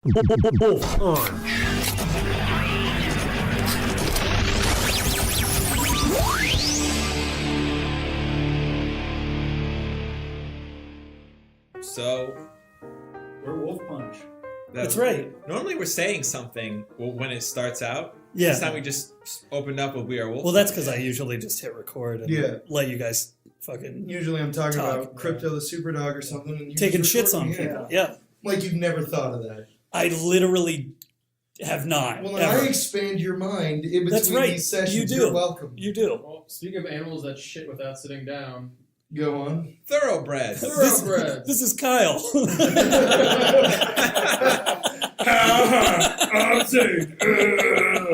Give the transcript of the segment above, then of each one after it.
So, we're WolfPunch. That's right. Normally we're saying something when it starts out. Yeah. This time we just opened up with We Are WolfPunch. Well, that's because I usually just hit record and let you guys fucking Usually I'm talking about Crypto the Superdog or something. And taking shits on people. Yeah. Like you've never thought of that. I literally have not. Well, I expand your mind in between these sessions. You do. You're welcome. You do. Well, speaking of animals that shit without sitting down. Go on. Thoroughbreds. This is Kyle.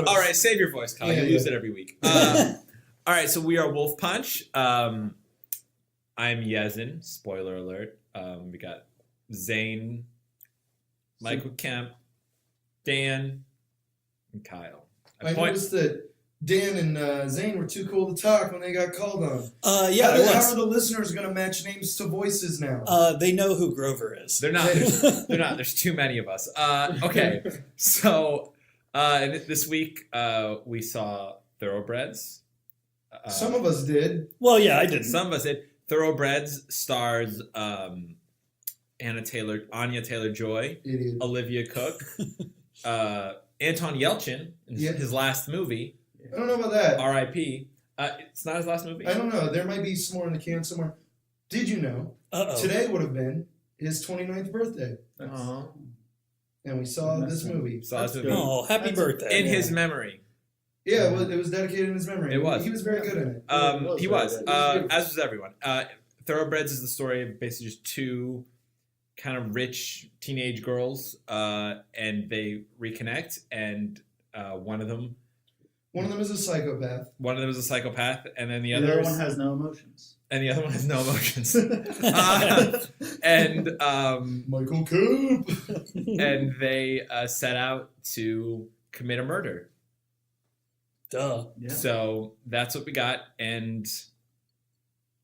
All right, save your voice, Kyle. You lose it every week. All right, so we are WolfPunch. I'm Yezin. Spoiler alert. We got Zane, Michael Kemp, Dan, and Kyle. I noticed that Dan and Zane were too cool to talk when they got called on. How are the listeners going to match names to voices now? They know who Grover is. They're not. They're not. There's too many of us. Okay, so this week we saw Thoroughbreds. Some of us did. Well, yeah, I did. Some of us did. Thoroughbreds stars Anya Taylor-Joy, Idiot. Olivia Cook, Anton Yelchin in his last movie. I don't know about that. R.I.P. It's not his last movie? I don't know. There might be some more in the can somewhere. Did you know? Today would have been his 29th birthday. And we saw this movie. Oh, happy birthday. In his memory. Yeah, well, it was dedicated in his memory. It was. He was very good in it. He was. As was everyone. Thoroughbreds is the story of basically just two kind of rich teenage girls, and they reconnect, and one of them is a psychopath. One of them is a psychopath, and then the other one has no emotions. And the other one has no emotions. Michael Coop. And they set out to commit a murder. Duh. Yeah. So that's what we got, and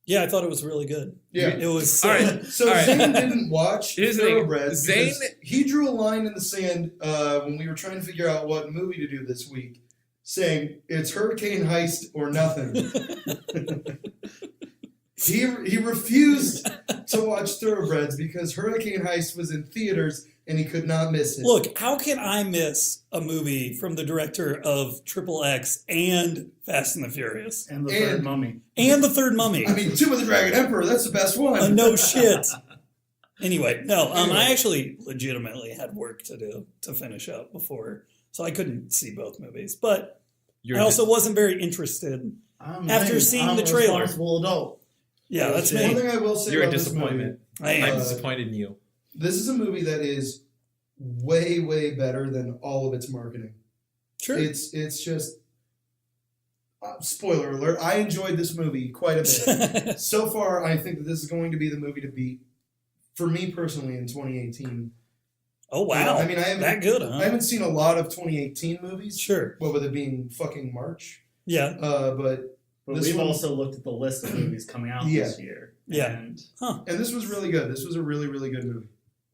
yeah, I thought it was really good. Yeah, it was. All right. So Zane didn't watch Thoroughbreds. Zane, he drew a line in the sand when we were trying to figure out what movie to do this week, saying it's Hurricane Heist or nothing. He refused to watch Thoroughbreds because Hurricane Heist was in theaters and he could not miss it. Look, how can I miss a movie from the director of XXX and Fast and the Furious? And the Third Mummy. And the Third Mummy. I mean, Tomb of the Dragon Emperor, that's the best one. No shit. Anyway, I actually legitimately had work to do to finish up before, so I couldn't see both movies. But I also wasn't very interested after seeing the trailer. I'm a responsible adult. Yeah, that's me. One thing I will say You're about a disappointment. This movie, I'm disappointed in you. This is a movie that is way, way better than all of its marketing. Sure. It's just spoiler alert. I enjoyed this movie quite a bit. So far, I think that this is going to be the movie to beat for me personally in 2018. Oh wow! I mean, I haven't seen a lot of 2018 movies. Sure. Well, with it being fucking March. Yeah. But we've also looked at the list of movies coming out this year. Yeah. And this was really good. This was a really, really good movie.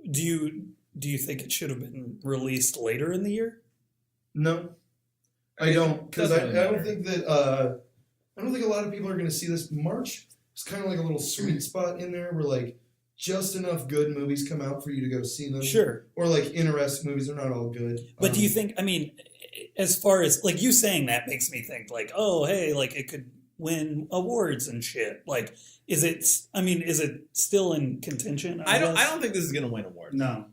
Do you think it should have been released later in the year? No, I don't, because I don't think that I don't think a lot of people are going to see this. March is kind of like a little sweet spot in there where like just enough good movies come out for you to go see them. Sure. Or like interesting movies. They're not all good. But do you think? I mean, as far as like you saying that makes me think like, oh hey, like it could win awards and shit. Like, is it still in contention? I don't think this is gonna win awards. No.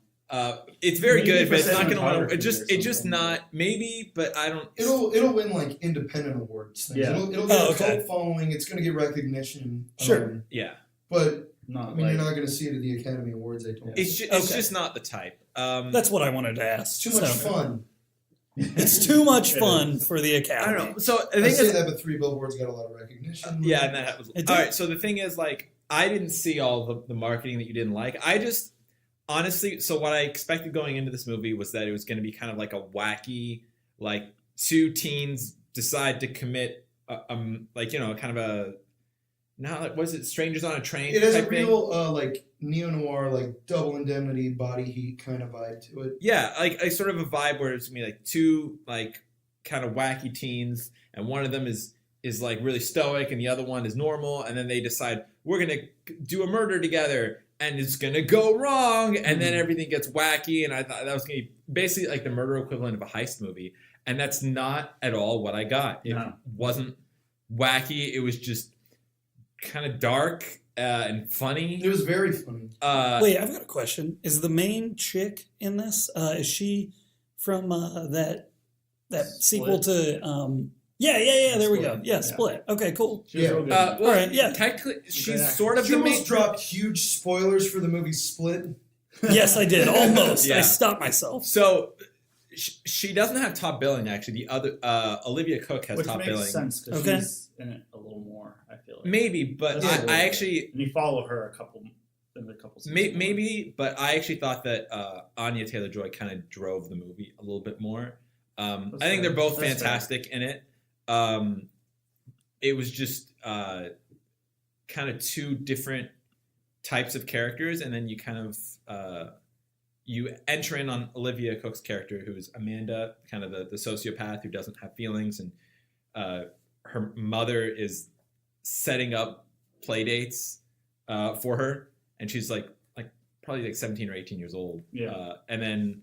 It's very good, but it's not gonna win. It's just not maybe, but I don't. It'll win like independent awards. Things. Yeah. It'll get a cult following. It's gonna get recognition. Sure. Yeah. But you're not gonna see it at the Academy Awards. I told you. It's just not the type. That's what I wanted to ask. Too much fun. It's too much fun for the Academy. I don't know. So the thing I is say that, but 3 Billboards got a lot of recognition. Yeah, and that happens. All right. So the thing is, like, I didn't see all the marketing that you didn't like. I just honestly, so what I expected going into this movie was that it was going to be kind of like a wacky, like 2 teens decide to commit, kind of a not like, was it Strangers on a Train? It has a type thing? real like neo-noir, like Double Indemnity, Body Heat kind of vibe to it. Yeah, like a sort of a vibe where it's gonna be like two like kind of wacky teens, and one of them is like really stoic, and the other one is normal, and then they decide we're gonna do a murder together, and it's gonna go wrong, and then everything gets wacky, and I thought that was gonna be basically like the murder equivalent of a heist movie, and that's not at all what I got. It wasn't wacky. It was just kind of dark and funny. It was very funny. Wait, I've got a question. Is the main chick in this? Is she from that sequel to? Yeah. There we go. Yeah, Split. Okay, cool. Well, all right. Yeah. Technically, she's Exactly. sort of She the main. almost dropped huge spoilers for the movie Split. Yes, I did. Almost. Yeah. I stopped myself. So she doesn't have top billing. Actually, the other Olivia Cook has which top makes billing. sense because Okay. she's in it a little more. I feel like Maybe, but That's a little I bit. actually and you follow her a couple seasons. maybe, but I actually thought that Anya Taylor-Joy kind of drove the movie a little bit more. I think fair. they're both That's fantastic in it. It was just kind of two different types of characters, and then you kind of you enter in on Olivia Cook's character, who's Amanda, kind of the sociopath who doesn't have feelings, and her mother is setting up play dates for her, and she's like probably like 17 or 18 years old. Yeah. And then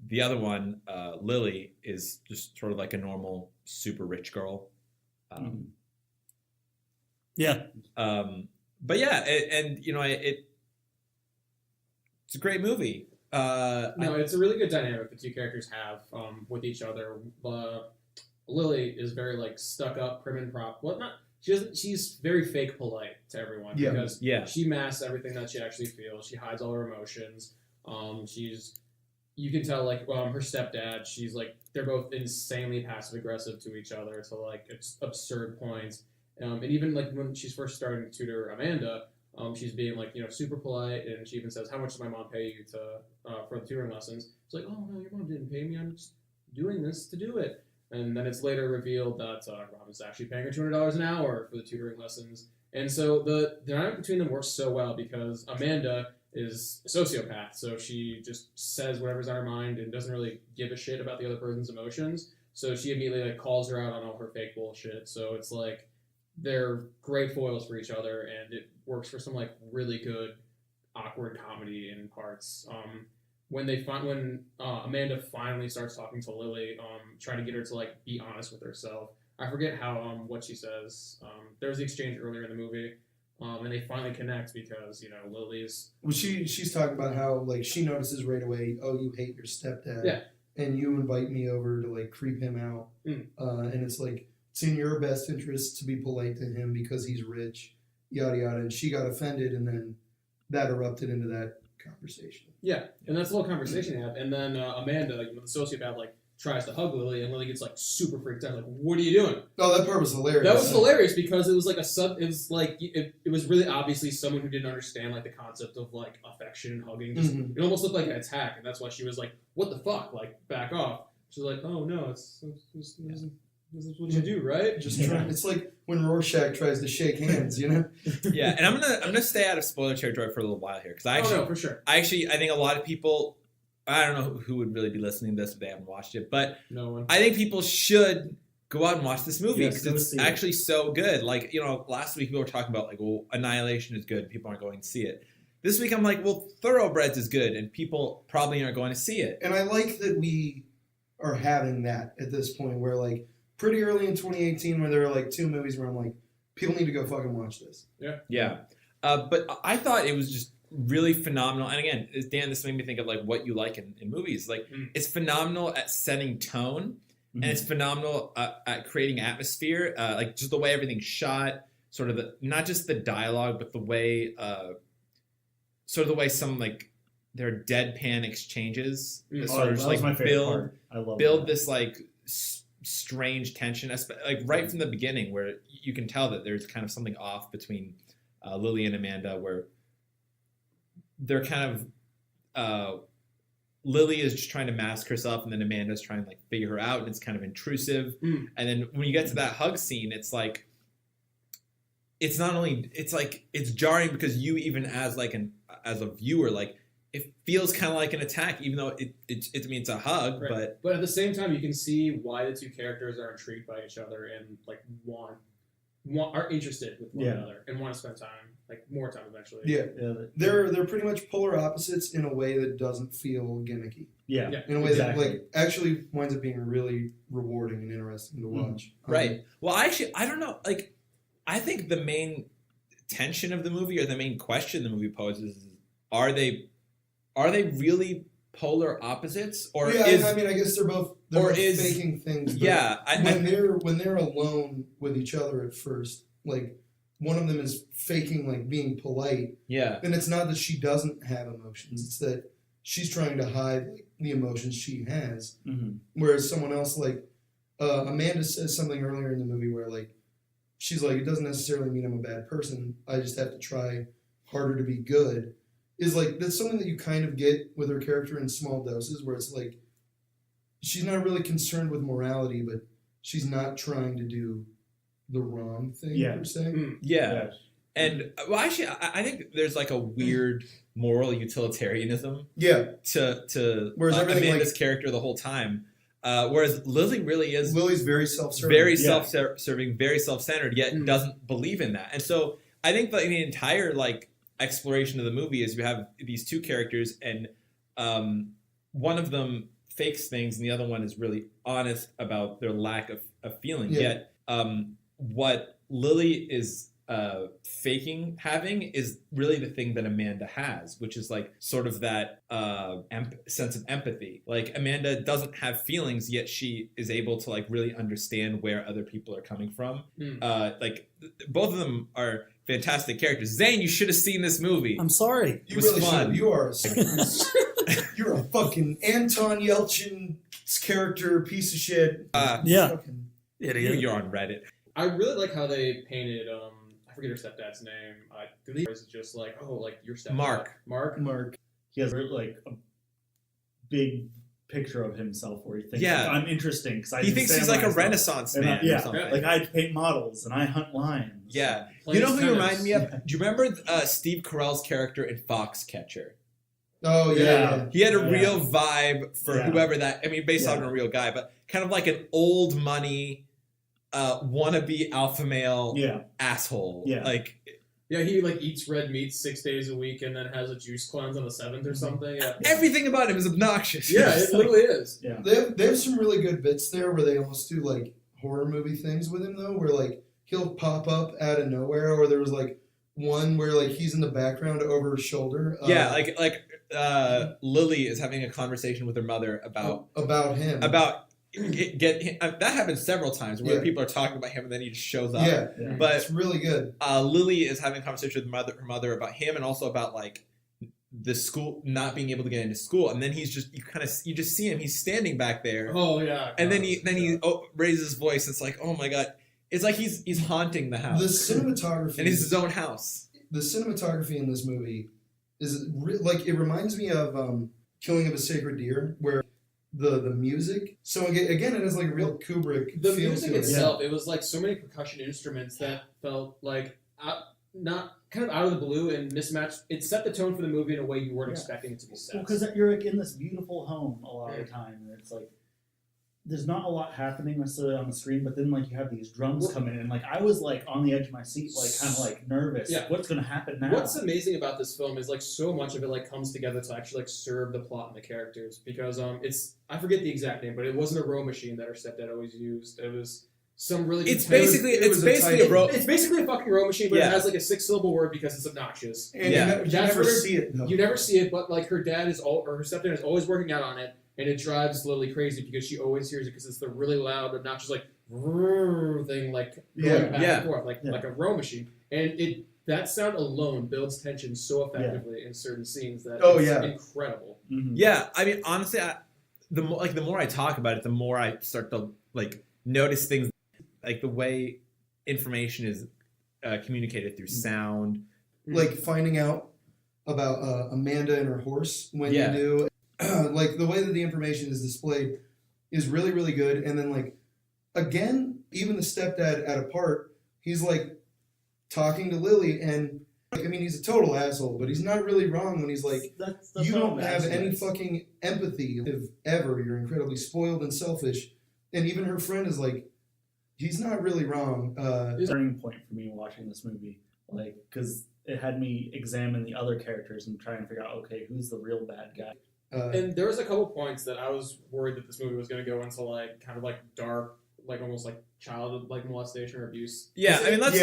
the other one, Lily, is just sort of like a normal, super rich girl. Yeah. But yeah, it's a great movie. No, it's a really good dynamic the two characters have with each other. Lily is very like stuck up, prim and prop. Well, not she doesn't. She's very fake polite to everyone because she masks everything that she actually feels. She hides all her emotions. You can tell like her stepdad. She's like they're both insanely passive aggressive to each other to like absurd points. And even like when she's first starting to tutor Amanda, she's being like super polite, and she even says, "How much does my mom pay you for the tutoring lessons?" It's like, "Oh no, your mom didn't pay me. I'm just doing this to do it." And then it's later revealed that Robin's actually paying her $200 an hour for the tutoring lessons. And so the dynamic between them works so well because Amanda is a sociopath, so she just says whatever's on her mind and doesn't really give a shit about the other person's emotions. So she immediately like calls her out on all her fake bullshit. So it's like they're great foils for each other, and it works for some like really good awkward comedy in parts. When Amanda finally starts talking to Lily, trying to get her to like be honest with herself. I forget how what she says. There was the exchange earlier in the movie, and they finally connect because Lily's. Well, she's talking about how like she notices right away. Oh, you hate your stepdad. Yeah. And you invite me over to like creep him out. And it's like it's in your best interest to be polite to him because he's rich. Yada yada. And she got offended, and then that erupted into that conversation. Yeah, and that's the whole conversation they have. And then Amanda, the sociopath, like tries to hug Lily, and Lily gets like super freaked out. Like, what are you doing? Oh, that part was hilarious. That was hilarious because it was like it was really obviously someone who didn't understand like the concept of like affection and hugging. Just it almost looked like an attack, and that's why she was like, "What the fuck?" Like, back off. She's like, "Oh no, this is what you do, right?" Just trying. It's like when Rorschach tries to shake hands, Yeah, and I'm gonna stay out of spoiler territory for a little while here because no, for sure. I think a lot of people, I don't know who would really be listening to this if they haven't watched it, but No one. I think people should go out and watch this movie Yes, because go it's see it. actually so good. Like last week we were talking about like, well, Annihilation is good, people aren't going to see it. This week I'm like, well, Thoroughbreds is good, and people probably aren't going to see it. And I like that we are having that at this point where like pretty early in 2018 where there are like two movies where I'm like, people need to go fucking watch this. Yeah. But I thought it was just really phenomenal. And again, Dan, this made me think of like what you like in movies. Like it's phenomenal at setting tone, and it's phenomenal at creating atmosphere. Like just the way everything's shot, sort of not just the dialogue, but the way some like their deadpan exchanges sort of just, was like my favorite part. I love build that. this like strange tension, like right from the beginning, where you can tell that there's kind of something off between Lily and Amanda, where they're kind of Lily is just trying to mask herself, and then Amanda's trying to like figure her out, and it's kind of intrusive. And then when you get to that hug scene, it's like it's not only it's like it's jarring because you even as a viewer like it feels kind of like an attack, even though it's a hug, right. But at the same time, you can see why the two characters are intrigued by each other and like are interested with one another and want to spend time, like more time eventually. Yeah, they're pretty much polar opposites in a way that doesn't feel gimmicky. Yeah, in a way that like actually winds up being really rewarding and interesting to watch. Right. Well, actually, I don't know. Like, I think the main tension of the movie or the main question the movie poses is: Are they really polar opposites, or I mean, I guess they're both faking things. But when they're alone with each other at first, like one of them is faking like being polite. Yeah. And it's not that she doesn't have emotions; it's that she's trying to hide like, the emotions she has. Mm-hmm. Whereas someone else, like Amanda, says something earlier in the movie where like she's like, it doesn't necessarily mean I'm a bad person. I just have to try harder to be good. Is like that's something that you kind of get with her character in small doses, where it's like she's not really concerned with morality, but she's not trying to do the wrong thing per se. Yeah. And well, actually, I think there's like a weird moral utilitarianism. Yeah. To whereas Amanda's character the whole time, whereas Lily really is. Lily's very self-serving, very self-serving, very self-centered, yet doesn't believe in that. And so I think that the entire like exploration of the movie is you have these two characters, and one of them fakes things, and the other one is really honest about their lack of feeling. Yeah. Yet, what Lily is faking having is really the thing that Amanda has, which is like sort of that sense of empathy. Like Amanda doesn't have feelings, yet she is able to like really understand where other people are coming from. Like both of them are fantastic characters. Zane, you should have seen this movie. I'm sorry. You really should. You're a fucking Anton Yelchin's character piece of shit. Fucking idiot. You're on Reddit. I really like how they painted. I forget her stepdad's name. Is just like like your stepdad. Mark. He has like a big picture of himself where he thinks like, I'm interesting because he thinks he's like a Renaissance man. Or something. Like I paint models and I hunt lions. Yeah. You know who you remind me of? Do you remember Steve Carell's character in Foxcatcher? Oh yeah. He had a real vibe for whoever that. I mean, based on a real guy, but kind of like an old money. Wannabe alpha male asshole. Yeah. Like he like eats red meat 6 days a week and then has a juice cleanse on the 7th or something. Yeah. Everything about him is obnoxious. Yeah, it literally is. Yeah. They have some really good bits there where they almost do like horror movie things with him though, where like he'll pop up out of nowhere, or there was like one where like he's in the background over her shoulder. Lily is having a conversation with her mother about him. That happens several times where people are talking about him and then he just shows up. Yeah. But it's really good. Lily is having a conversation with her mother about him and also about like the school not being able to get into school, and then he's just you just see him, he's standing back there. Oh yeah. And then he raises his voice. It's like, oh my god, it's like he's haunting the house. The cinematography and it's his own house. The cinematography in this movie is like it reminds me of Killing of a Sacred Deer, where the music. So again, it has like a real Kubrick. The feel music to it. itself, it was like so many percussion instruments that felt like not kind of out of the blue and mismatched. It set the tone for the movie in a way you weren't expecting it to be set. Because you're like in this beautiful home a lot of the time, and it's like there's not a lot happening necessarily on the screen, but then like you have these drums come in, and like I was like on the edge of my seat, like kind of like nervous. Yeah. What's gonna happen now? What's amazing about this film is like so much of it like comes together to actually like serve the plot and the characters, because I forget the exact name, but it wasn't a row machine that her stepdad always used. It was some really. It's basically a fucking row machine, but it has like a 6-syllable word because it's obnoxious. And you never see it. Though. You never see it, but like her stepdad is always working out on it. And it drives Lily crazy because she always hears it because it's the really loud, obnoxious like thing, like going back and forth, like a row machine. And that sound alone builds tension so effectively in certain scenes that it's incredible. Mm-hmm. Yeah, I mean, honestly, the more I talk about it, the more I start to like notice things, like the way information is communicated through sound, like finding out about Amanda and her horse when you do. Like the way that the information is displayed is really, really good. And then like, again, even the stepdad at a part, he's like talking to Lily, and like, I mean, he's a total asshole, but he's not really wrong when he's like, that's you don't have aspect. any fucking empathy if ever. You're incredibly spoiled and selfish. And even her friend is like, he's not really wrong. It's a turning point for me watching this movie, like, because it had me examine the other characters and try and figure out, okay, who's the real bad guy. And there was a couple points that I was worried that this movie was going to go into like kind of like dark, like almost like child like molestation or abuse. Yeah, I mean, let's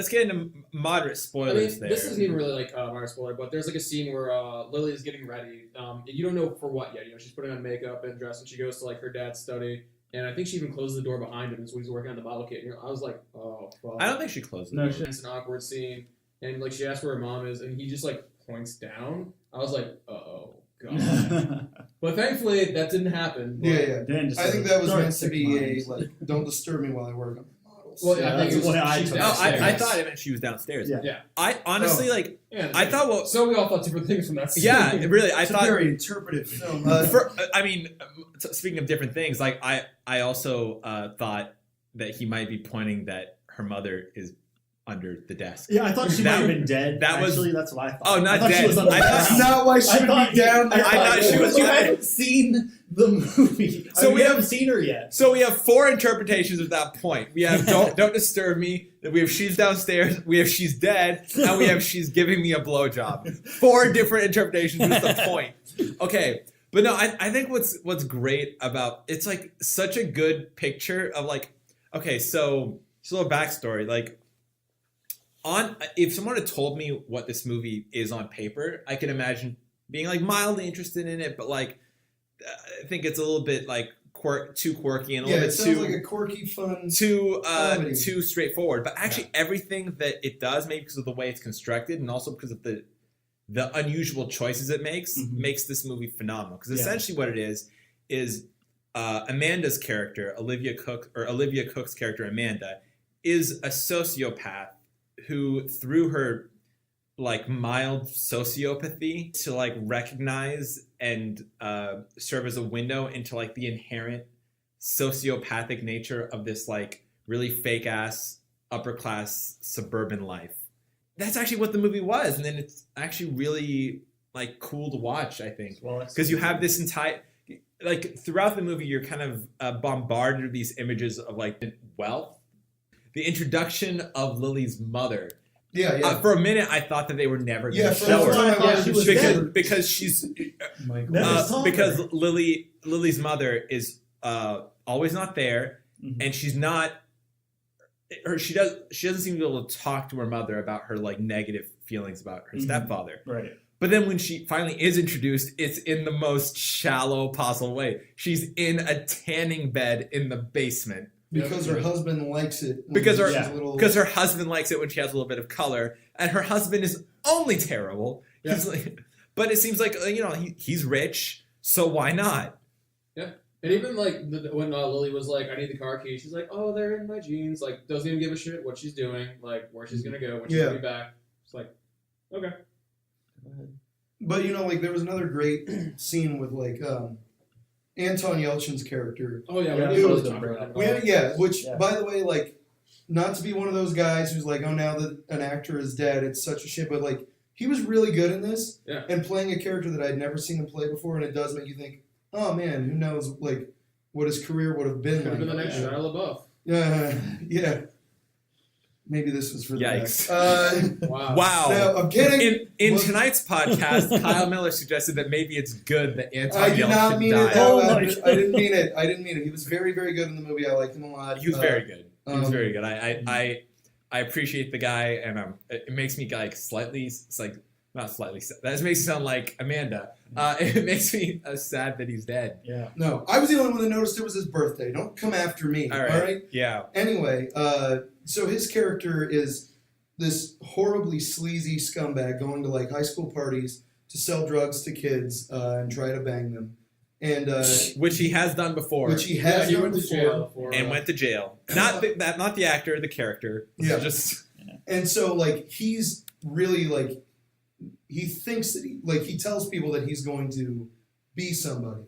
get into moderate spoilers there. This isn't even really like minor spoiler, but there's like a scene where Lily is getting ready. You don't know for what yet. You know, she's putting on makeup and dress, and she goes to like her dad's study. And I think she even closes the door behind him, so he's working on the model kit. And I was like, oh, fuck. I don't think she closed it. No, It's an awkward scene, and like she asks where her mom is, and he just like points down. I was like, oh god. But thankfully, that didn't happen. Yeah. I think that was meant to sick be minds. a like, don't disturb me while I work on my models. Well, Yeah, I think that's it was what I she's took. downstairs. I thought it meant she was downstairs. Yeah. I honestly like. Yeah, I thought well. So we all thought different things from that scene. Yeah, really. I it's thought a very interpretive film. I mean, speaking of different things, like I also thought that he might be pointing that her mother is under the desk. Yeah, I thought she might have been dead. That was- Actually, that's what I thought. Oh, not I thought dead. She was on the I thought- That's ground. not why she would be down there. I thought she was- You haven't seen the movie. So we haven't have- seen her yet. So we have 4 interpretations of that point. We have don't disturb me. We have she's downstairs. We have she's dead, and we have she's giving me a blowjob. 4 different interpretations is the point. Okay, but no, I think what's great about it's like such a good picture of like, okay, so just a little backstory. Like, if someone had told me what this movie is on paper, I could imagine being like mildly interested in it, but like I think it's a little bit like too quirky and a Yeah, little it bit sounds too like a quirky, fun. too straightforward. But actually, everything that it does, maybe because of the way it's constructed, and also because of the unusual choices it makes, makes this movie phenomenal. Because essentially, what it is Amanda's character, Olivia Cook's character, Amanda, is a sociopath who, through her like mild sociopathy, to like recognize and serve as a window into like the inherent sociopathic nature of this like really fake ass upper class suburban life. That's actually what the movie was, and then it's actually really like cool to watch, I think, because you have this entire like throughout the movie you're kind of bombarded with these images of like wealth. The introduction of Lily's mother. Yeah. For a minute, I thought that they were never going to for show a long her. time I thought she was dead. Because she's Because Lily's mother is always not there, and she's not. She doesn't seem to be able to talk to her mother about her like negative feelings about her stepfather. Right. But then when she finally is introduced, it's in the most shallow possible way. She's in a tanning bed in the basement. Because her husband likes it. Because Because her husband likes it when she has a little bit of color, and her husband is only terrible. Yeah. But it seems like he's rich, so why not? Yeah, and even like when Lily was like, "I need the car keys," she's like, "Oh, they're in my jeans." Like, doesn't even give a shit what she's doing, like where she's gonna go when she's gonna be back. It's like, okay. But like there was another great scene with like Anton Yelchin's character. Oh yeah, Yeah, we that was talk the about break. that. Which by the way, like, not to be one of those guys who's like, oh, now that an actor is dead, it's such a shit. But like, he was really good in this, and playing a character that I'd never seen him play before, and it does make you think, oh man, who knows like what his career would have been Could like. have been the next Shia LaBeouf. Yeah. Maybe this was for the Yikes. best. Wow. No, I'm kidding. In tonight's podcast, Kyle Miller suggested that maybe it's good that Anton I did not Yelchin mean died. it. I didn't mean it. I didn't mean it. He was very, very good in the movie. I liked him a lot. He was very good. He was very good. I appreciate the guy, and it makes me like slightly. It's like not slightly. That makes me sound like Amanda. It makes me sad that he's dead. Yeah. No, I was the only one that noticed it was his birthday. Don't come after me. All right? Yeah. Anyway, so his character is this horribly sleazy scumbag going to like high school parties to sell drugs to kids and try to bang them, and which he has done before. Which he has he done went to before. jail for and went to jail. Not the actor, the character. Yeah. Just and so like he's really like he thinks that he tells people that he's going to be somebody.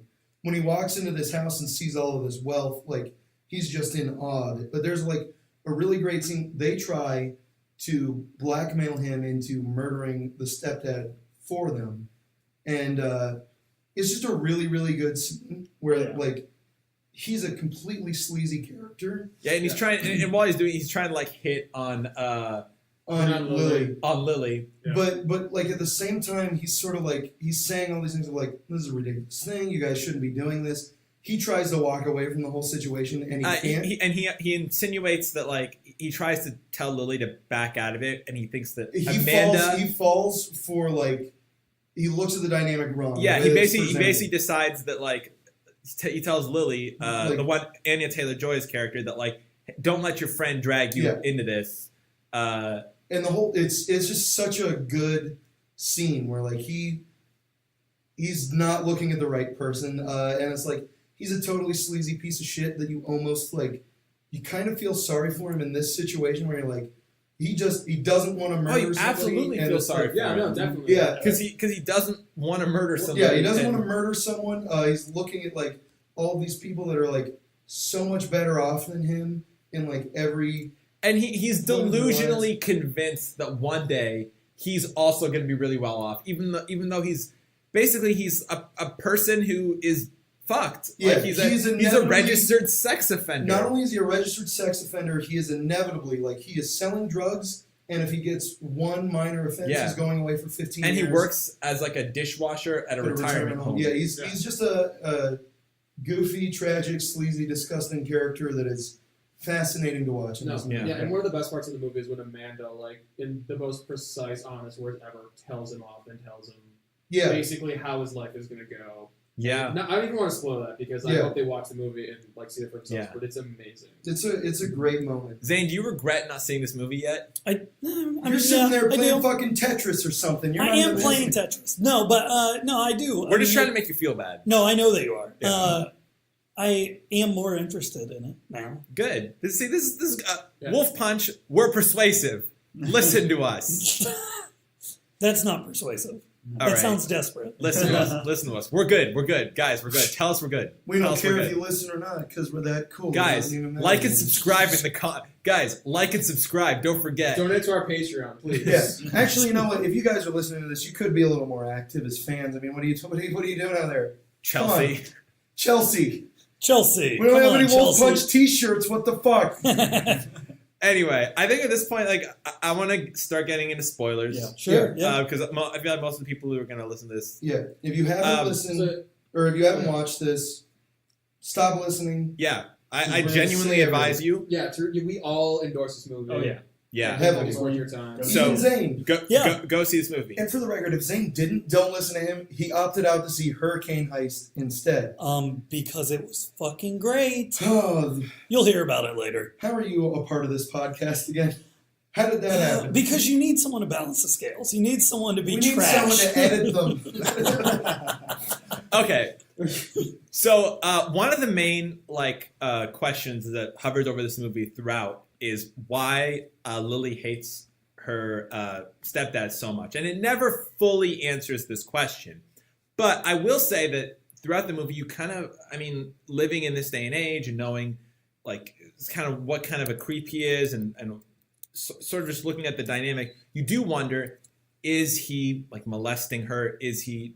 When he walks into this house and sees all of this wealth, like he's just in awe. But there's like a really great scene. They try to blackmail him into murdering the stepdad for them. And it's just a really, really good scene where, like, he's a completely sleazy character. Yeah, and he's trying, and while he's trying to, like, hit on Lily. On Lily. Yeah. But like at the same time, he's sort of like, he's saying all these things of like, this is a ridiculous thing. You guys shouldn't be doing this. He tries to walk away from the whole situation, and he can't. He insinuates that, like, he tries to tell Lily to back out of it, and he thinks that he falls for, like, he looks at the dynamic wrong. Yeah, he basically decides that, like, he tells Lily, like, the one Anya Taylor-Joy's character, that, like, don't let your friend drag you into this. And the whole it's just such a good scene where, like, he's not looking at the right person, and it's like he's a totally sleazy piece of shit that you almost, like, you kind of feel sorry for him in this situation where you're like, he doesn't want to murder somebody. Absolutely feel sorry for him. Yeah, no, definitely. Yeah, because he doesn't want to murder somebody. Yeah, he doesn't want to murder someone. He's looking at, like, all these people that are, like, so much better off than him in, like, every. And he's delusionally convinced that one day he's also going to be really well off, even though he's a person who is fucked. Yeah, like he's a registered sex offender. Not only is he a registered sex offender, he is inevitably, like, he is selling drugs, and if he gets one minor offense, he's going away for 15 years. And he works as, like, a dishwasher at a retirement home. Yeah, he's just a goofy, tragic, sleazy, disgusting character that is fascinating to watch. In this movie. Yeah, and one of the best parts of the movie is when Amanda, like, in the most precise, honest words ever, tells him off and tells him basically how his life is going to go. Yeah. No, I don't even want to spoil that because I hope they watch the movie and, like, see it for themselves. But it's amazing. It's a great moment. Zane, do you regret not seeing this movie yet? You're sitting there playing fucking Tetris or something. I am playing Tetris. No, but no, I do. We're just trying to make you feel bad. No, I know that you are. Yeah. I am more interested in it now. Good. This is WolfPunch. We're persuasive. Listen to us. That's not persuasive. That sounds desperate. Listen to us. Listen to us. We're good. We're good. Guys, we're good. Tell us we're good. We don't care if you listen or not because we're that cool. Guys, like and subscribe in the Guys, like and subscribe. Don't forget. Donate to our Patreon, please. Yeah. Actually, you know what? If you guys are listening to this, you could be a little more active as fans. I mean, what are you doing out there? Chelsea. We don't have any WolfPunch t-shirts. What the fuck? Anyway, I think at this point, like, I want to start getting into spoilers. Yeah, sure. Because I feel like most of the people who are going to listen to this. Yeah. If you haven't listened, or if you haven't watched this, stop listening. Yeah. I genuinely advise you. Yeah, we all endorse this movie. Oh, yeah. Yeah. Heavily. It's worth your time. So, even Zane. Go see this movie. And for the record, if Zane don't listen to him. He opted out to see Hurricane Heist instead. Because it was fucking great. Oh, You'll hear about it later. how are you a part of this podcast again? How did that happen? Because you need someone to balance the scales. You need someone to be We need trash. someone to edit them. Okay. So one of the main questions that hovers over this movie throughout is why Lily hates her stepdad so much. And it never fully answers this question. But I will say that throughout the movie, you kind of, living in this day and age and knowing, like, kind of what kind of a creep he is and sort of just looking at the dynamic, you do wonder, is he, like, molesting her? Is he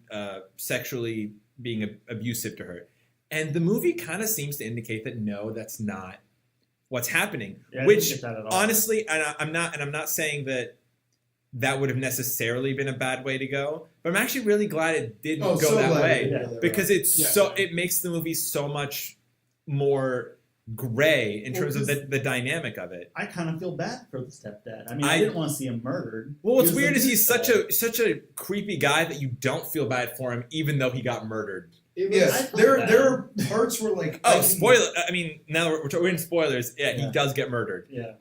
sexually being abusive to her? And the movie kind of seems to indicate that no, that's not what's happening. Yeah, which honestly, and I'm not saying that would have necessarily been a bad way to go, but I'm actually really glad it didn't go that way because it makes the movie so much more gray in terms of the dynamic of it. I kind of feel bad for the stepdad. I mean, I didn't want to see him murdered. Well, what's weird is he's such a creepy guy that you don't feel bad for him, even though he got murdered. Yes, there are parts where, like, spoiler. I mean, now that we're in spoilers. Yeah, he does get murdered. Yeah,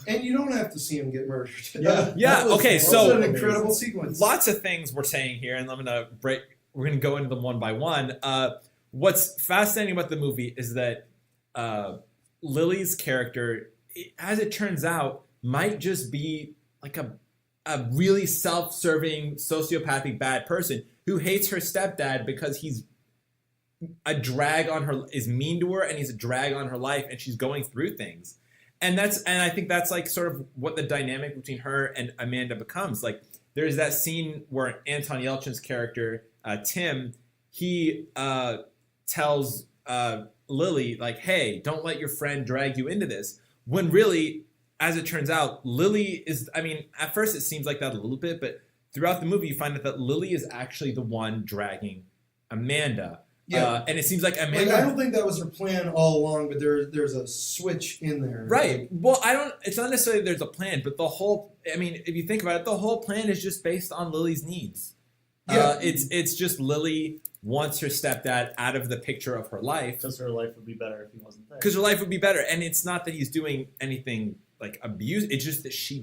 and you don't have to see him get murdered. Yeah. Okay. So an incredible sequence. Lots of things we're saying here, and we're gonna go into them one by one. What's fascinating about the movie is that Lily's character, as it turns out, might just be like a really self-serving, sociopathic, bad person who hates her stepdad because he's a drag on her, is mean to her, and he's a drag on her life, and she's going through things. And I think that's like sort of what the dynamic between her and Amanda becomes. Like there's that scene where Anton Yelchin's character, Tim, he tells Lily, like, hey, don't let your friend drag you into this. When really, as it turns out, Lily is, I mean, at first it seems like that a little bit, but throughout the movie you find out that Lily is actually the one dragging Amanda. Yeah. And it seems like Amanda... Like, I don't think that was her plan all along, but there's a switch in there. Right. Well, it's not necessarily there's a plan, but the whole... I mean, if you think about it, the whole plan is just based on Lily's needs. Yeah. It's just Lily wants her stepdad out of the picture of her life. Because her life would be better if he wasn't there. Because her life would be better. And it's not that he's doing anything like abuse. It's just that she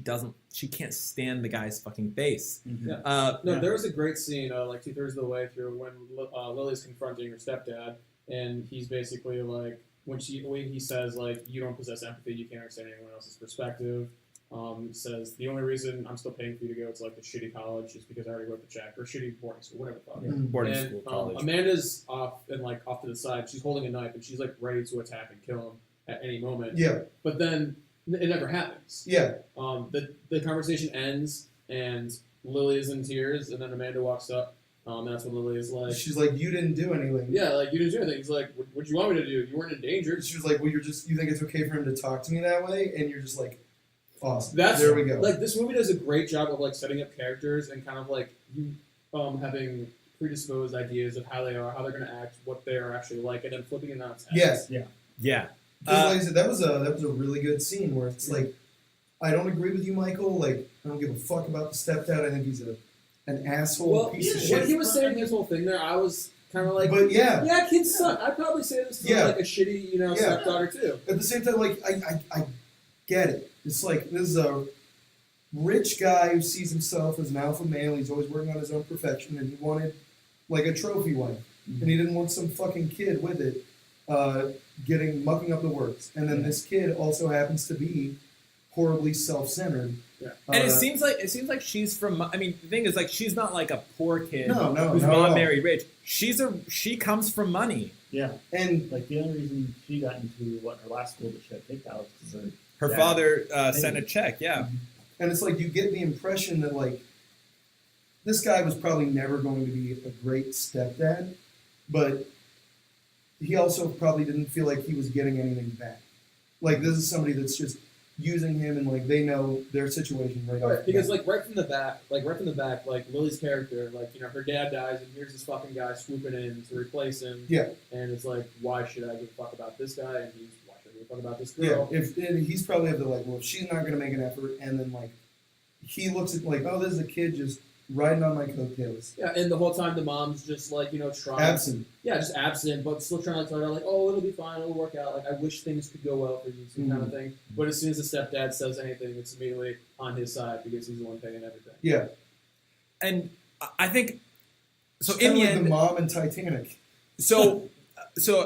can't stand the guy's fucking face. Mm-hmm. Yeah. There was a great scene like 2/3 of the way through when Lily's confronting her stepdad, and he's basically like, when he says like, you don't possess empathy, you can't understand anyone else's perspective. Says the only reason I'm still paying for you to go to like the shitty college is because I already wrote the check, or shitty boarding school, whatever the fuck. Yeah. Boarding school, college. Amanda's off to the side. She's holding a knife and she's like ready to attack and kill him at any moment. Yeah. But then it never happens. Yeah. The conversation ends and Lily is in tears, and then Amanda walks up. That's when Lily is like, she's like, you didn't do anything. Yeah, like you didn't do anything. He's like, what do you want me to do? You weren't endangered. She was like, well, you think it's okay for him to talk to me that way, and you're just like, awesome. There we go. Like this movie does a great job of like setting up characters and kind of like you having predisposed ideas of how they are, how they're going to act, what they are actually like, and then flipping it on its head. Yes. Yeah. Like I said, that was a really good scene where it's like, I don't agree with you, Michael. Like, I don't give a fuck about the stepdad. I think he's an asshole piece of shit. When he was saying his whole thing there, I was kind of like, but yeah, kids suck. I'd probably say this to like a shitty, stepdaughter too. At the same time, like I get it. It's like, this is a rich guy who sees himself as an alpha male. He's always working on his own perfection, and he wanted like a trophy wife, and he didn't want some fucking kid with it, mucking up the works. And then this kid also happens to be horribly self-centered. Yeah. And it seems like she's from. I mean, the thing is, like, she's not like a poor kid whose mom married rich. She comes from money. Yeah, and like the only reason she got into her last school that she got kicked out was because her father sent a check. Yeah, mm-hmm. And it's like you get the impression that like this guy was probably never going to be a great stepdad, but he also probably didn't feel like he was getting anything back. Like, this is somebody that's just using him, and like they know their situation right because right from the back, like Lily's character, like, her dad dies, and here's this fucking guy swooping in to replace him. Yeah. And it's like, why should I give a fuck about this guy? And why should I give a fuck about this girl? Yeah. And he's probably of the like, well, if she's not gonna make an effort, and then like he looks at like, oh, this is a kid just riding on my coattails. Yeah, and the whole time the mom's just like, trying. Absent. Yeah, just absent, but still trying to tell her, like, oh, it'll be fine, it'll work out. Like, I wish things could go well for you, kind of thing. But as soon as the stepdad says anything, it's immediately on his side because he's the one paying everything. Yeah. And I think, so it's in the like end, the mom in Titanic. So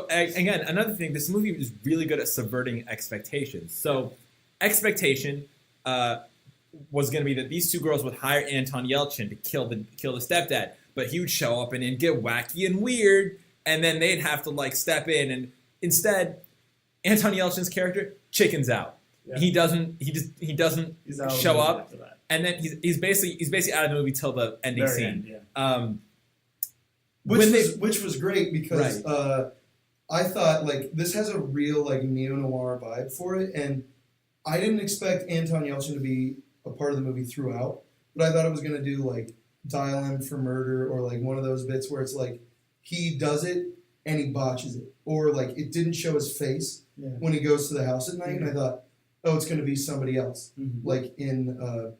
again, another thing, this movie is really good at subverting expectations. So expectation was going to be that these two girls would hire Anton Yelchin to kill the stepdad, but he would show up and it'd get wacky and weird, and then they'd have to like step in, and instead, Anton Yelchin's character chickens out. Yeah. He doesn't show up, and then he's basically out of the movie till the ending scene. End, yeah. Which was great because I thought like this has a real like neo-noir vibe for it, and I didn't expect Anton Yelchin to be a part of the movie throughout, but I thought it was going to do like Dial M for Murder, or like one of those bits where it's like he does it and he botches it, or like it didn't show his face when he goes to the house at night, and I thought, oh, it's going to be somebody else, like in a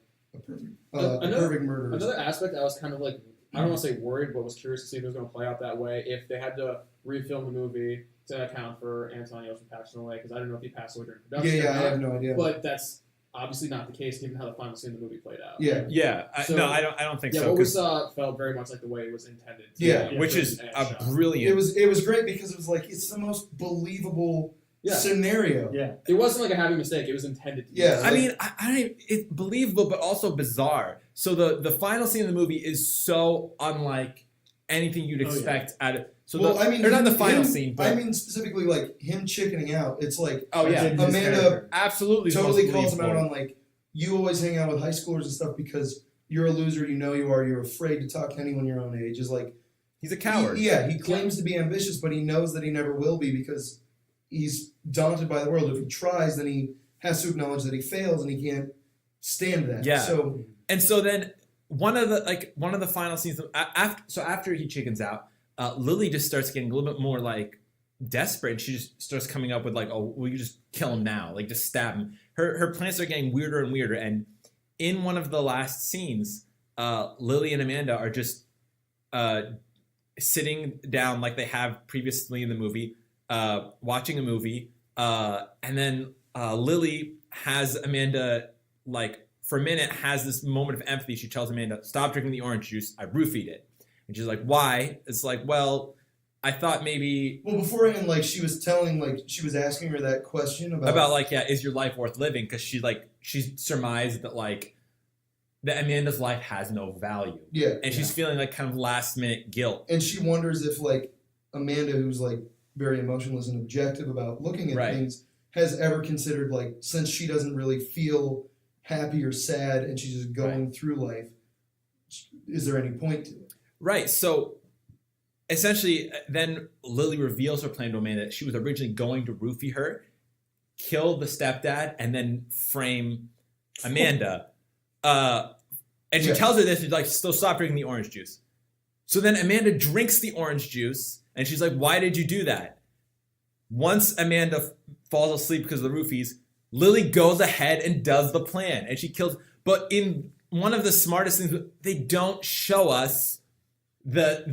perfect murder. Another aspect I was kind of like, I don't want to say worried, but was curious to see if it was going to play out that way if they had to refilm the movie to account for Anton Yelchin passing away, because I don't know if he passed away during production. Yeah, I have no idea. But that's obviously not the case given how the final scene of the movie played out. Yeah. I don't think so. Yeah, what we saw felt very much like the way it was intended. Which is a brilliant. It was great because it was like it's the most believable scenario. Yeah, it wasn't like a happy mistake. It was intended to be. Yeah, I mean, it's believable, but also bizarre. So the final scene of the movie is so unlike anything you'd expect out of. So well, or not the final scene, but I mean specifically like him chickening out. It's like Amanda absolutely totally calls him out on like, you always hang out with high schoolers and stuff because you're a loser. You know you are. You're afraid to talk to anyone your own age. Is like he's a coward. He claims to be ambitious, but he knows that he never will be because he's daunted by the world. If he tries, then he has to acknowledge that he fails and he can't stand that. Yeah. So then one of the final scenes after he chickens out, Lily just starts getting a little bit more like desperate. She just starts coming up with like, oh, we can just kill him now, like just stab him. Her plans are getting weirder and weirder. And in one of the last scenes, Lily and Amanda are just sitting down like they have previously in the movie, watching a movie, and then Lily has Amanda like for a minute has this moment of empathy. She tells Amanda, "Stop drinking the orange juice. I roofied it." And she's like, "Why?" It's like, well, I thought maybe. Well, beforehand, like she was asking her that question about like, yeah, is your life worth living? Because she surmised that like that Amanda's life has no value. Yeah, and she's feeling like kind of last minute guilt. And she wonders if like Amanda, who's like very emotionless and objective about looking at things, has ever considered like, since she doesn't really feel happy or sad and she's just going through life, is there any point to it? Right. So essentially, then Lily reveals her plan to Amanda that she was originally going to roofie her, kill the stepdad, and then frame Amanda. And she tells her this, she's like, still stop drinking the orange juice. So then Amanda drinks the orange juice, and she's like, why did you do that? Once Amanda falls asleep because of the roofies, Lily goes ahead and does the plan, and she kills. But in one of the smartest things, they don't show us the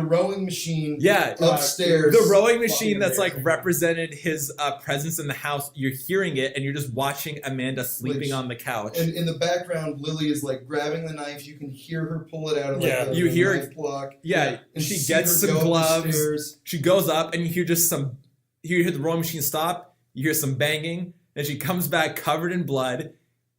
rowing machine upstairs. The rowing machine that's like represented his presence in the house. You're hearing it, and you're just watching Amanda sleeping on the couch. And in the background, Lily is like grabbing the knife. You can hear her pull it out of like you hear knife block. Yeah, and she gets some gloves. She goes up, and you hear just some. You hear the rowing machine stop. You hear some banging. Then she comes back covered in blood.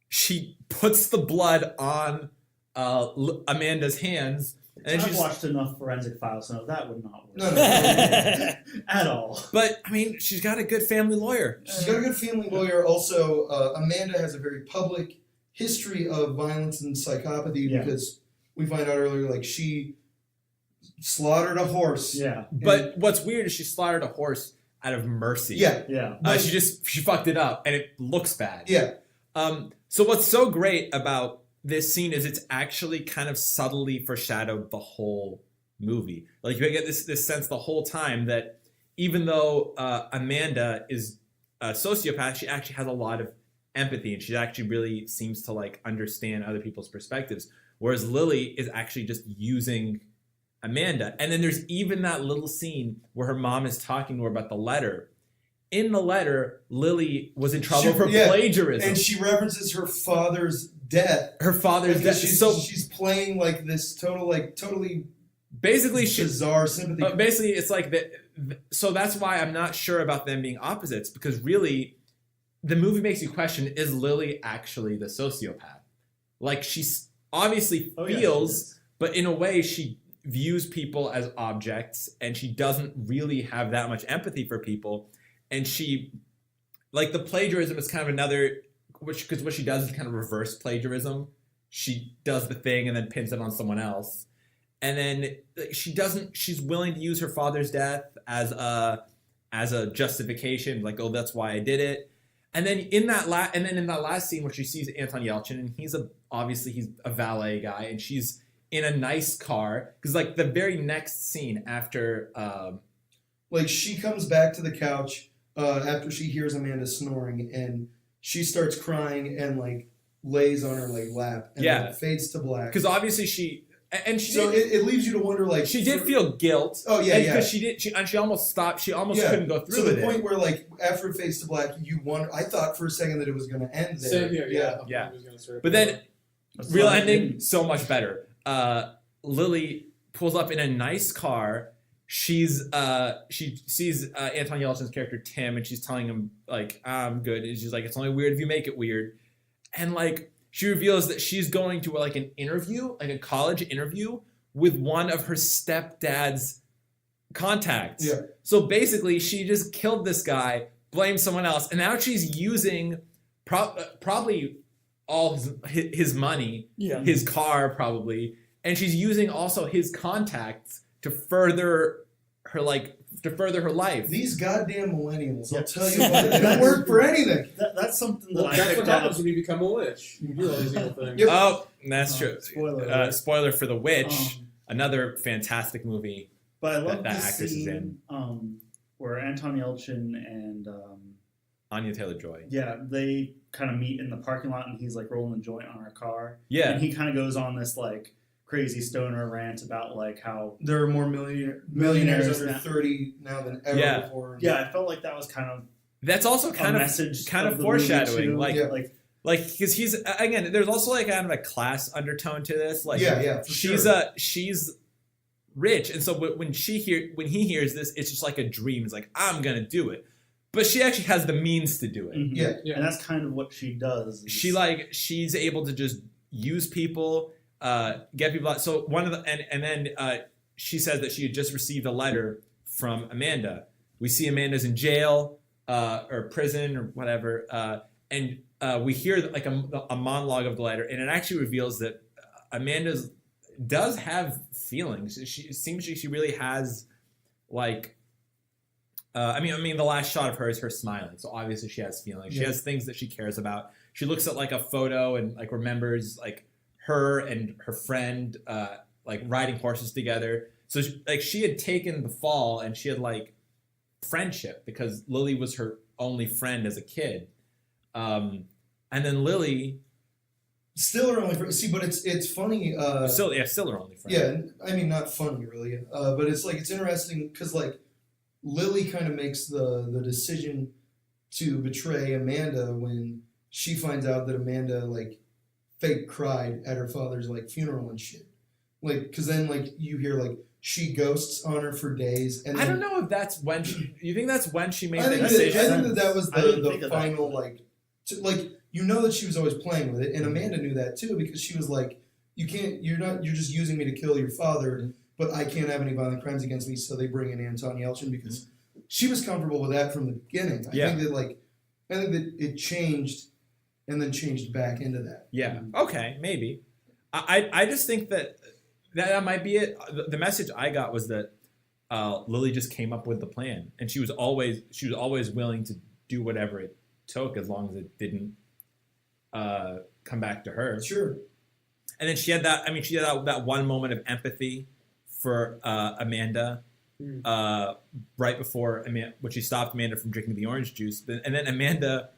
She puts the blood on Amanda's hands. And I've watched enough Forensic Files to know that would not work. No. At all. But, I mean, she's got a good family lawyer. She's got a good family lawyer. Also, Amanda has a very public history of violence and psychopathy because we find out earlier, like, she slaughtered a horse. Yeah. But what's weird is she slaughtered a horse out of mercy. Yeah. She fucked it up, and it looks bad. Yeah. So what's so great about this scene is it's actually kind of subtly foreshadowed the whole movie. Like you get this sense the whole time that even though Amanda is a sociopath, she actually has a lot of empathy and she actually really seems to like understand other people's perspectives. Whereas Lily is actually just using Amanda. And then there's even that little scene where her mom is talking to her about the letter. In the letter, Lily was in trouble for plagiarism. And she references her father's death. Her father's death. She's playing like this totally basically bizarre sympathy. Basically, it's like that. So that's why I'm not sure about them being opposites, because really, the movie makes you question: is Lily actually the sociopath? Like she's obviously feels, but in a way, she views people as objects, and she doesn't really have that much empathy for people. And she, like the plagiarism is kind of another, because what she does is kind of reverse plagiarism. She does the thing and then pins it on someone else. And then she's willing to use her father's death as a justification, like, oh, that's why I did it. And then in that last scene where she sees Anton Yelchin, and he's a valet guy, and she's in a nice car, because like the very next scene after, like she comes back to the couch. After she hears Amanda snoring, and she starts crying and like lays on her like lap, and then it fades to black. Because obviously it leaves you to wonder, like she did feel guilt. Oh yeah, because she almost stopped. She almost couldn't go through with it. To the point where like after it fades to black, you wonder. I thought for a second that it was going to end there. Same here, yeah. But then real ending so much better. Lily pulls up in a nice car. She sees Anton Yelchin's character Tim, and she's telling him like, I'm good, and she's like, it's only weird if you make it weird. And like she reveals that she's going to like an interview, like a college interview, with one of her stepdad's contacts. Yeah. So basically, she just killed this guy, blamed someone else, and now she's using probably all his money, his car probably, and she's using also his contacts to further her life. These goddamn millennials, I'll tell you what, they don't work for anything. That's something that I that's picked what up. happens when you become a witch. You do all these evil things. Oh, that's true. Spoiler. Spoiler for The Witch, another fantastic movie. But I love that the actress is scene where Anton Yelchin and Anya Taylor-Joy. yeah, they kind of meet in the parking lot, and he's like rolling a joint on her car. Yeah. And he kind of goes on this like crazy stoner rant about like how There are more millionaires under 30 now than ever before. I felt like that was kind of That's also kind of the foreshadowing, movie too. like because he's again. There's also like kind of a class undertone to this. Like she's rich, and so when he hears this, it's just like a dream. It's like, I'm gonna do it, but she actually has the means to do it. Mm-hmm. Yeah, and that's kind of what she does. She's able to just use people, get people out. So one of the and then she says that she had just received a letter from Amanda. We see Amanda's in jail or prison or whatever, and we hear like a monologue of the letter, and it actually reveals that Amanda's does have feelings. It seems she really has like. I mean, the last shot of her is her smiling, so obviously she has feelings. She has things that she cares about. She looks at like a photo and like remembers like her and her friend like riding horses together. So she had taken the fall and she had like friendship because Lily was her only friend as a kid, and then Lily. Still her only friend. See, but it's funny. Still her only friend. Yeah, I mean, not funny really, but it's interesting because like Lily kind of makes the decision to betray Amanda when she finds out that Amanda like fake cried at her father's like funeral and shit. Like, because then like you hear like she ghosts on her for days, and then, I don't know if that's when she. You think that's when she made the decision? I think that was the final like. You know that she was always playing with it, and Amanda knew that too because she was like, "You can't. You're just using me to kill your father, but I can't have any violent crimes against me." So they bring in Anton Yelchin because she was comfortable with that from the beginning. I think that it changed, and then changed back into that. Yeah. Okay. Maybe. I just think that might be it. The message I got was that Lily just came up with the plan, and she was always willing to do whatever it took as long as it didn't come back to her. Sure. And then she had that. I mean, she had that one moment of empathy for Amanda right before when she stopped Amanda from drinking the orange juice, and then Amanda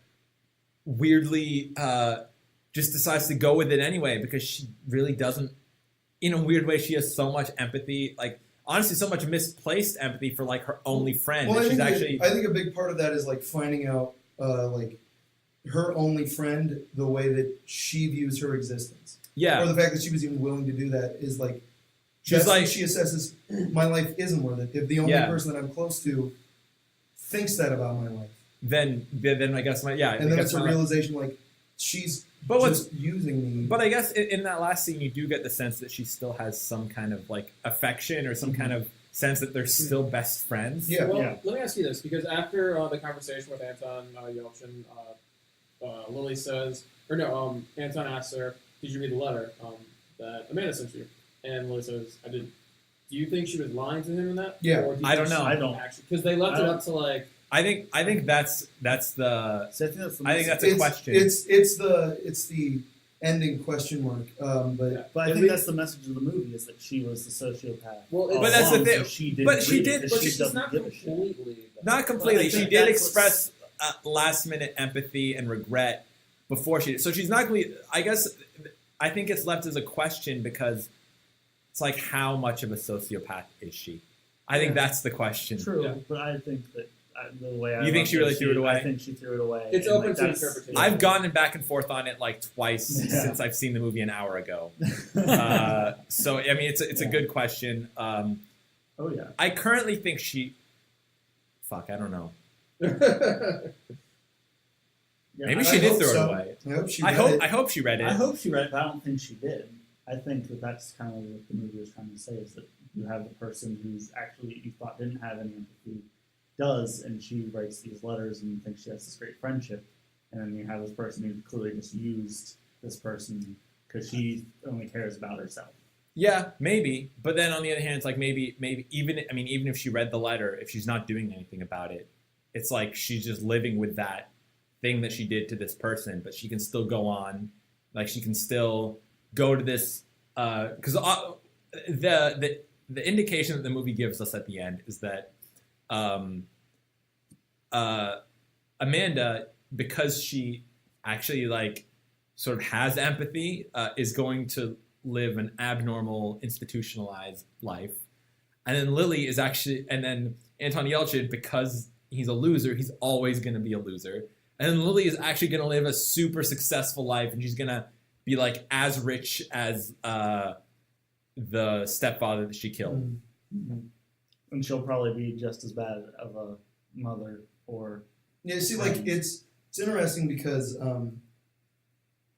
weirdly just decides to go with it anyway because she really doesn't. In a weird way, she has so much empathy, like honestly, so much misplaced empathy for like her only friend. Well, I think a big part of that is like finding out like her only friend, the way that she views her existence. Yeah. Or the fact that she was even willing to do that is like, she's like, she assesses my life isn't worth it. If the only person that I'm close to thinks that about my life, then I guess and then it's a realization like she's just using me. But I guess in that last scene, you do get the sense that she still has some kind of like affection or some kind of sense that they're still best friends. Yeah. Well, let me ask you this, because after the conversation with Anton Yelchin, Lily says, Anton asks her, "Did you read the letter that Amanda sent you?" And Lily says, "I didn't." Do you think she was lying to him in that? Yeah. Or do you I don't know. I don't actually, because they left it up to like. I think that's the. So I think that's a question. It's the ending question mark. But I think that's the message of the movie is that she was the sociopath. Well, but that's the thing. So she did. But she did. But she's not completely. Not completely. She did express last minute empathy and regret before she did. So she's not completely. I think it's left as a question because it's like, how much of a sociopath is she? I think that's the question. True, but I think that the way you think she really threw it away? I think she threw it away. It's open to interpretation. I've gone back and forth on it like twice since I've seen the movie an hour ago. So I mean, it's a good question. Oh yeah. I currently think she. Fuck, I don't know. Maybe she did throw it away. I hope she read it. I hope she read it, but I don't think she did. I think that's kind of what the movie was trying to say, is that you have the person who's actually, you thought didn't have any empathy, does, and she writes these letters and you think she has this great friendship. And then you have this person who clearly just used this person because she only cares about herself. Yeah, maybe. But then on the other hand, it's like maybe even if she read the letter, if she's not doing anything about it, it's like she's just living with that thing that she did to this person, but she can still go on. Like she can still go to this because the indication that the movie gives us at the end is that Amanda, because she actually like sort of has empathy, is going to live an abnormal institutionalized life, and then Lily is actually, and then Anton Yelchin, because he's a loser, he's always going to be a loser, and then Lily is actually going to live a super successful life, and she's going to be like as rich as the stepfather that she killed. Mm-hmm. And she'll probably be just as bad of a mother or see, like it's interesting because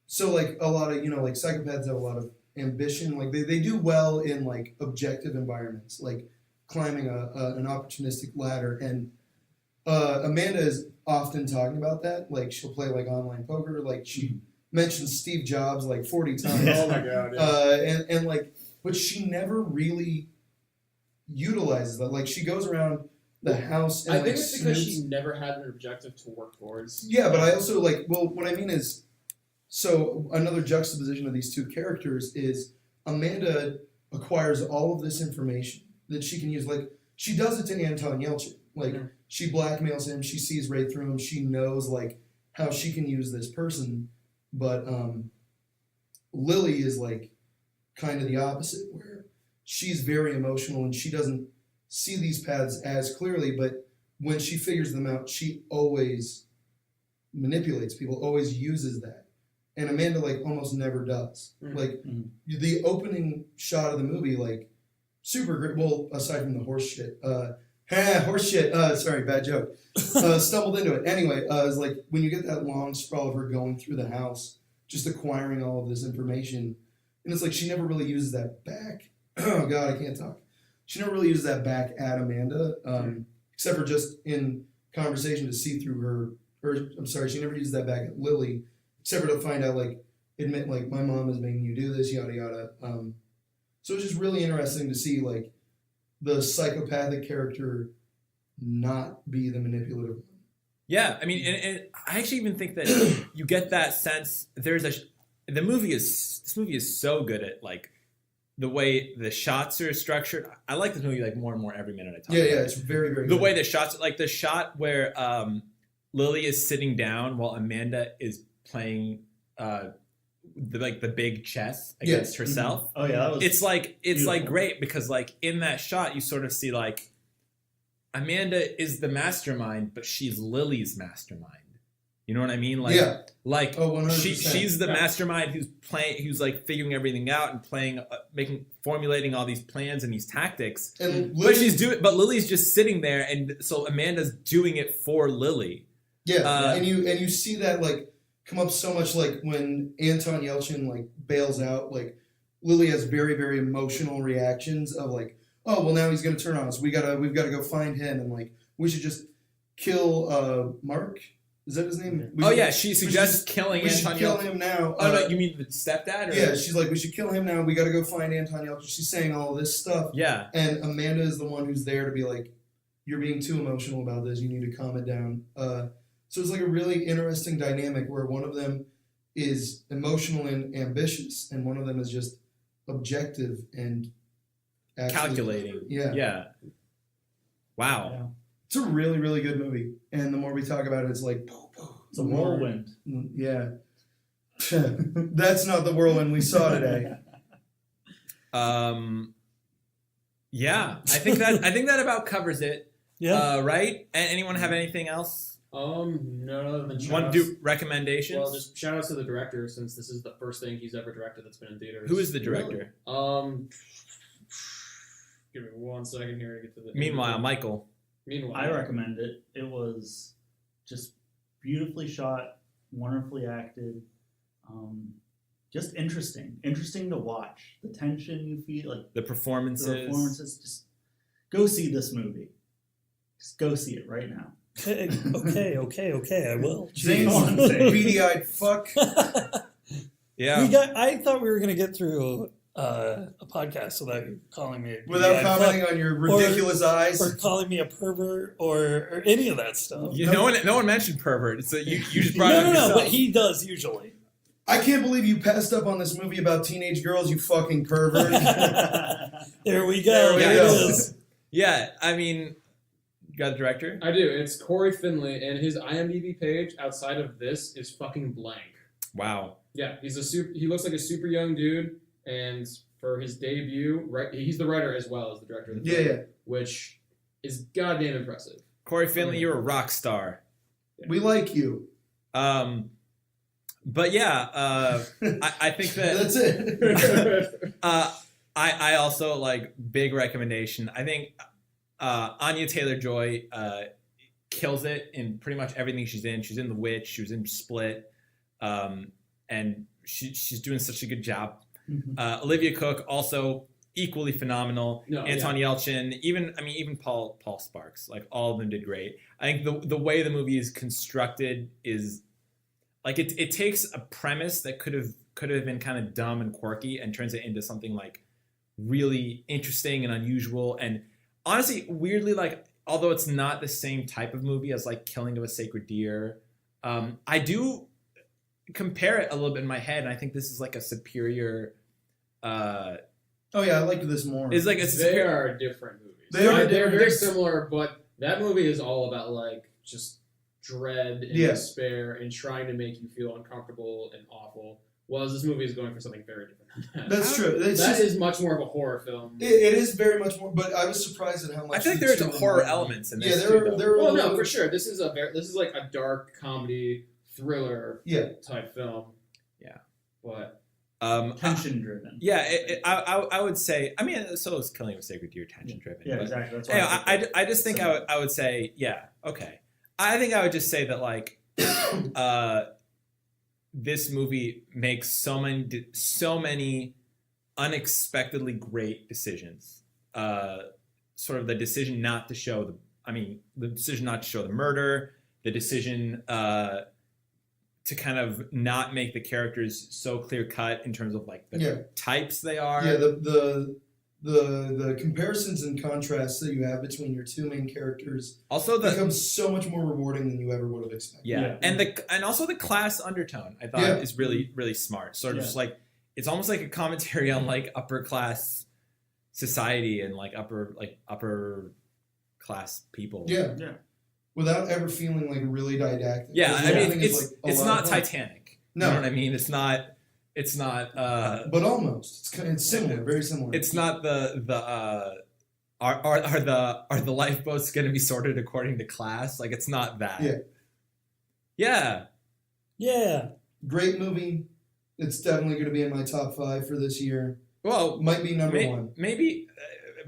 so like a lot of like psychopaths have a lot of ambition. Like they do well in like objective environments, like climbing an opportunistic ladder. And Amanda is often talking about that. Like she'll play like online poker. Like she mentions Steve Jobs like 40 times. Oh my god! Yeah. And like, but she never really utilizes that. Like she goes around the house. And, I think it's because snoops. she never had an objective to work towards. Yeah, but I also like. Well, what I mean is. So another juxtaposition of these two characters is Amanda acquires all of this information that she can use. Like she does it to Anton Yelchin. Like she blackmails him. She sees right through him. She knows like how she can use this person. But Lily is like kind of the opposite, where she's very emotional and she doesn't see these paths as clearly. But when she figures them out, she always manipulates people, always uses that. And Amanda like almost never does. Like the opening shot of the movie, like super great. Well, aside from the horse shit, horse shit. Sorry, bad joke. Stumbled into it. Anyway, it's like when you get that long sprawl of her going through the house, just acquiring all of this information, and it's like she never really uses that back. Oh God, I can't talk. She never really uses that back at Amanda, except for just in conversation to see through her. Or I'm sorry, she never uses that back at Lily. Except for to find out, like, admit, like, my mom is making you do this, yada, yada. So it's just really interesting to see, like, the psychopathic character not be the manipulative one. Yeah, I mean, and I actually even think that you get that sense. This movie is so good at, like, the way the shots are structured. I like this movie, like, more and more every minute I talk about it. Yeah, it's very, very good. The good. way the shots, like, the shot where Lily is sitting down while Amanda is playing the big chess against herself. Oh yeah, that was it's like beautiful. great because like in that shot you sort of see like Amanda is the mastermind, but she's Lily's mastermind. You know what I mean? Like, yeah. Like 100%. she's the mastermind who's like figuring everything out and formulating all these plans and these tactics. And but Lily's just sitting there, and so Amanda's doing it for Lily. Yeah, and you see that like come up so much, like when Anton Yelchin like bails out, like Lily has very, very emotional reactions of like, oh well, now he's gonna turn on us. We've gotta go find him, and like we should just kill Mark. Is that his name? She suggests killing Anton Yelchin. We should kill him now. Oh no, you mean the stepdad? Or? Yeah, she's like, we should kill him now. We got to go find Anton Yelchin. She's saying all this stuff. Yeah, and Amanda is the one who's there to be like, you're being too emotional about this. You need to calm it down. So it's like a really interesting dynamic where one of them is emotional and ambitious, and one of them is just objective and calculating. Yeah. Wow. Yeah. It's a really, really good movie. And the more we talk about it, it's like, it's a whirlwind. Yeah. That's not the whirlwind we saw today. Yeah. I think that about covers it. Yeah. Right? Anyone have anything else? No other than Want to do recommendations? Well, just shout outs to the director, since this is the first thing he's ever directed that's been in theaters. Who is the director? Give me 1 second here to get to the. Meanwhile, Michael. I recommend it. It was just beautifully shot, wonderfully acted, just interesting to watch. The tension you feel, like The performances. Just go see this movie. Just go see it right now. Okay, I will. Zane's beady-eyed fuck. Yeah. I thought we were going to get through a podcast without you calling me Without commenting on your ridiculous eyes. or calling me a pervert or any of that stuff. No one mentioned pervert. So you just brought it up No, yourself. but he does usually. I can't believe you passed up on this movie about teenage girls, you fucking pervert. There we go. There it is. Yeah, I mean, you got a director? I do. It's Corey Finley, and his IMDb page outside of this is fucking blank. Wow. Yeah, he looks like a super young dude, and for his debut, he's the writer as well as the director of the film, which is goddamn impressive. Corey Finley, you're a rock star. We like you. But yeah, I think that That's it. I also like big recommendation. I think Anya Taylor-Joy kills it in pretty much everything she's in. She's in The Witch. She was in Split, and she's doing such a good job. Mm-hmm. Olivia Cook also equally phenomenal. Anton Yelchin, even Paul Sparks, like all of them did great. I think the way the movie is constructed is like it takes a premise that could have been kind of dumb and quirky and turns it into something like really interesting and unusual and honestly weirdly, like, although it's not the same type of movie as like Killing of a Sacred Deer, I do compare it a little bit in my head, and I think this is like a superior. Oh yeah, I liked this more. It's like They are different movies. They're very similar, but that movie is all about like just dread and despair and trying to make you feel uncomfortable and awful. Whereas this movie is going for something very different than that. That's true. That is much more of a horror film. It is very much more, but I was surprised at how much. I think there's horror elements in this. Well, no, for sure. This is like a dark comedy thriller type film. Yeah, but tension driven. Yeah, I would say. I mean, so is Killing of a Sacred Deer tension driven. Yeah, exactly. That's why I just think I would say okay. I think I would just say that like this movie makes so many unexpectedly great decisions. Sort of the decision not to show the decision not to show the murder, the decision to kind of not make the characters so clear cut in terms of like the types they are. Yeah, the comparisons and contrasts that you have between your two main characters also becomes so much more rewarding than you ever would have expected. Yeah. And also the class undertone I thought is really, really smart. Sort of just like it's almost like a commentary on like upper class society and like upper class people. Yeah. Without ever feeling like really didactic. Yeah, I mean it's not Titanic. No. You know what I mean? It's not but almost. It's similar, very similar. It's not are the lifeboats going to be sorted according to class? Like it's not that. Yeah. Great movie. It's definitely going to be in my top 5 for this year. Well, might be number 1. Maybe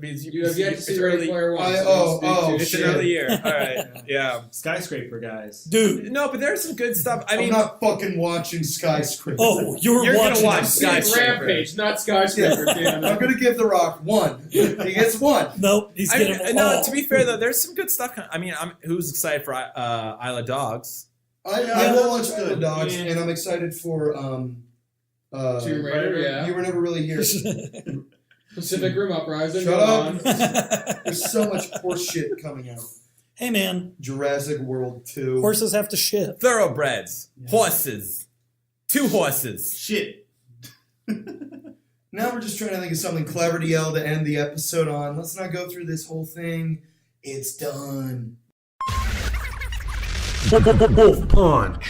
you have yet to see Ready Player One. It's an early year. All right, yeah. Skyscraper, guys. Dude. No, but there's some good stuff. I'm not fucking watching Skyscraper. Oh, you're gonna watch Skyscraper. Rampage, not Skyscraper. I'm going to give The Rock 1. He gets 1. Nope, he's getting them all. No, to be fair though, there's some good stuff. I mean, who's excited for Isle of Dogs? I will watch Isle of Dogs, and I'm excited for Tomb Raider. You were never really here. Pacific Rim Uprising. Shut up. There's so much horse shit coming out. Hey, man. Jurassic World 2. Horses have to shit. Thoroughbreds. Yeah. Horses. 2 horses. Shit. Now we're just trying to think of something clever to yell to end the episode on. Let's not go through this whole thing. It's done. WolfPunch.